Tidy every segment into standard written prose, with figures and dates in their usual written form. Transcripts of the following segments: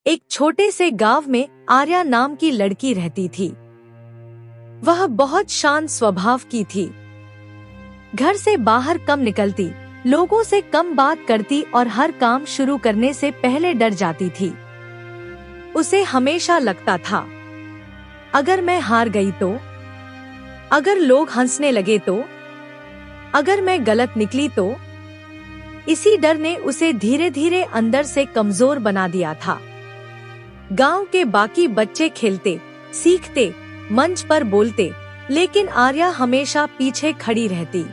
एक छोटे से गांव में आर्या नाम की लड़की रहती थी। वह बहुत शांत स्वभाव की थी। घर से बाहर कम निकलती, लोगों से कम बात करती और हर काम शुरू करने से पहले डर जाती थी। उसे हमेशा लगता था, अगर मैं हार गई तो, अगर लोग हंसने लगे तो, अगर मैं गलत निकली तो। इसी डर ने उसे धीरे धीरे अंदर से कमजोर बना दिया था। गांव के बाकी बच्चे खेलते, सीखते, मंच पर बोलते, लेकिन आर्या हमेशा पीछे खड़ी रहती।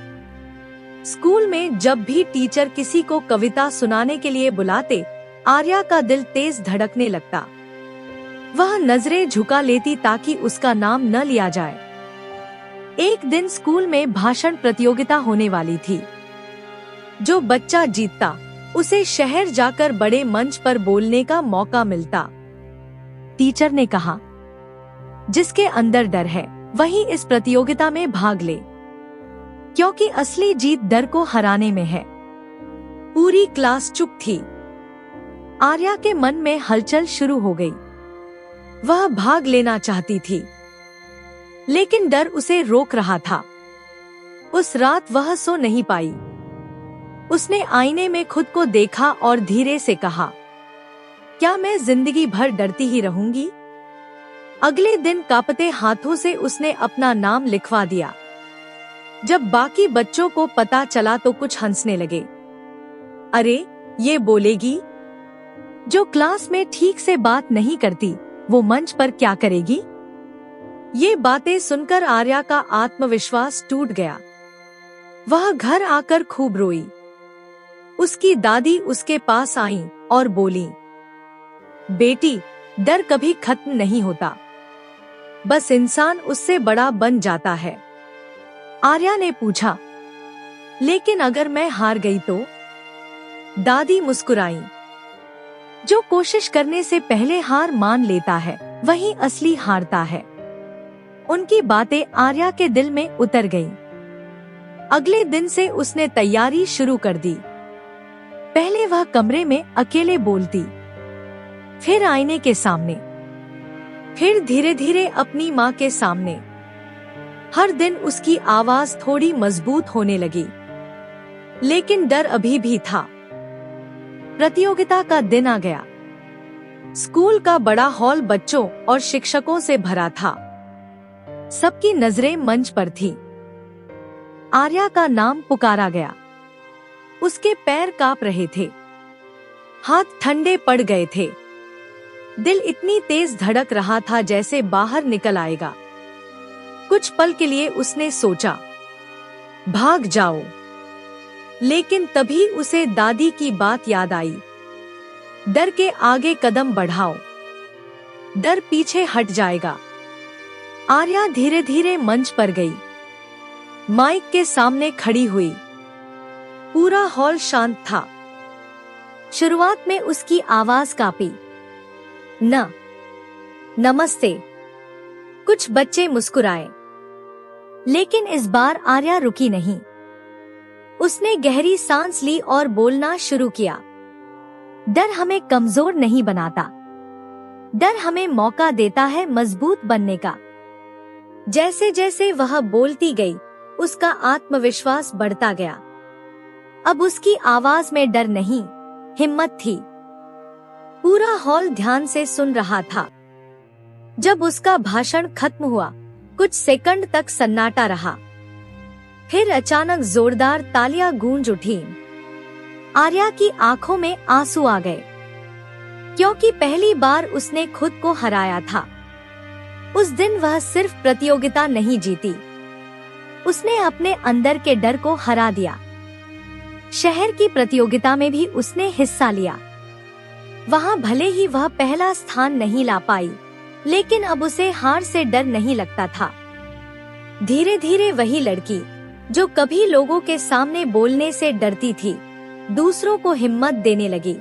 स्कूल में जब भी टीचर किसी को कविता सुनाने के लिए बुलाते, आर्या का दिल तेज धड़कने लगता। वह नजरें झुका लेती ताकि उसका नाम न लिया जाए। एक दिन स्कूल में भाषण प्रतियोगिता होने वाली थी। जो बच्चा जीतता, उसे शहर जाकर बड़े मंच पर बोलने का मौका मिलता। टीचर ने कहा, जिसके अंदर डर है वही इस प्रतियोगिता में भाग ले, क्योंकि असली जीत डर को हराने में है। पूरी क्लास चुप थी। आर्या के मन में हलचल शुरू हो गई। वह भाग लेना चाहती थी, लेकिन डर उसे रोक रहा था। उस रात वह सो नहीं पाई। उसने आईने में खुद को देखा और धीरे से कहा, क्या मैं जिंदगी भर डरती ही रहूंगी? अगले दिन कांपते हाथों से उसने अपना नाम लिखवा दिया। जब बाकी बच्चों को पता चला तो कुछ हंसने लगे। अरे, ये बोलेगी? जो क्लास में ठीक से बात नहीं करती, वो मंच पर क्या करेगी? ये बातें सुनकर आर्या का आत्मविश्वास टूट गया। वह घर आकर खूब रोई। उसकी दादी उसके पास आई और बोली, बेटी, डर कभी खत्म नहीं होता, बस इंसान उससे बड़ा बन जाता है। आर्या ने पूछा, लेकिन अगर मैं हार गई तो? दादी मुस्कुराई। जो कोशिश करने से पहले हार मान लेता है, वही असली हारता है। उनकी बातें आर्या के दिल में उतर गईं। अगले दिन से उसने तैयारी शुरू कर दी। पहले वह कमरे में अकेले बोलती, फिर आईने के सामने, फिर धीरे धीरे अपनी माँ के सामने। हर दिन उसकी आवाज थोड़ी मजबूत होने लगी, लेकिन डर अभी भी था। प्रतियोगिता का दिन आ गया। स्कूल का बड़ा हॉल बच्चों और शिक्षकों से भरा था। सबकी नजरें मंच पर थी। आर्या का नाम पुकारा गया। उसके पैर कांप रहे थे, हाथ ठंडे पड़ गए थे। दिल इतनी तेज धड़क रहा था जैसे बाहर निकल आएगा। कुछ पल के लिए उसने सोचा, भाग जाओ, लेकिन तभी उसे दादी की बात याद आई। डर के आगे कदम बढ़ाओ, डर पीछे हट जाएगा। आर्या धीरे धीरे मंच पर गई, माइक के सामने खड़ी हुई। पूरा हॉल शांत था। शुरुआत में उसकी आवाज कांपी, नमस्ते। कुछ बच्चे मुस्कुराए, लेकिन इस बार आर्या रुकी नहीं। उसने गहरी सांस ली और बोलना शुरू किया। डर हमें कमजोर नहीं बनाता, डर हमें मौका देता है मजबूत बनने का। जैसे जैसे वह बोलती गई, उसका आत्मविश्वास बढ़ता गया। अब उसकी आवाज में डर नहीं, हिम्मत थी। पूरा हॉल ध्यान से सुन रहा था। जब उसका भाषण खत्म हुआ, कुछ सेकंड तक सन्नाटा रहा। फिर अचानक जोरदार तालियां गूंज उठी। आर्या की आंखों में आंसू आ गए, क्योंकि पहली बार उसने खुद को हराया था। उस दिन वह सिर्फ प्रतियोगिता नहीं जीती, उसने अपने अंदर के डर को हरा दिया। शहर की प्रतियोगिता में भी उसने हिस्सा लिया। वहां भले ही वह पहला स्थान नहीं ला पाई, लेकिन अब उसे हार से डर नहीं लगता था। धीरे धीरे वही लड़की, जो कभी लोगों के सामने बोलने से डरती थी, दूसरों को हिम्मत देने लगी।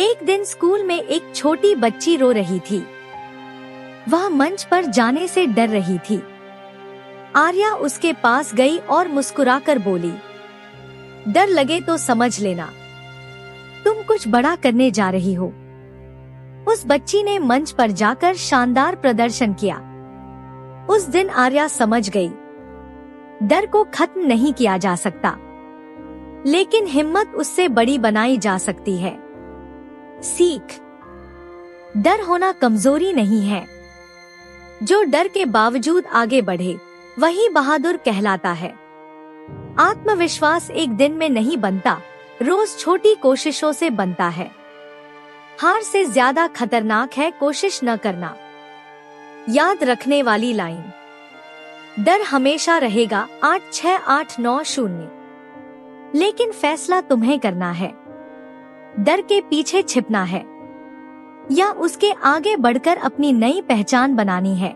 एक दिन स्कूल में एक छोटी बच्ची रो रही थी। वह मंच पर जाने से डर रही थी। आर्या उसके पास गई और मुस्कुराकर बोली, डर लगे तो समझ लेना, तुम कुछ बड़ा करने जा रही हो। उस बच्ची ने मंच पर जाकर शानदार प्रदर्शन किया। उस दिन आर्या समझ गई, डर को खत्म नहीं किया जा सकता, लेकिन हिम्मत उससे बड़ी बनाई जा सकती है। सीख: डर होना कमजोरी नहीं है। जो डर के बावजूद आगे बढ़े वही बहादुर कहलाता है। आत्मविश्वास एक दिन में नहीं बनता, रोज छोटी कोशिशों से बनता है। हार से ज्यादा खतरनाक है कोशिश न करना। याद रखने वाली लाइन: डर हमेशा रहेगा 86890, लेकिन फैसला तुम्हें करना है। डर के पीछे छिपना है या उसके आगे बढ़कर अपनी नई पहचान बनानी है।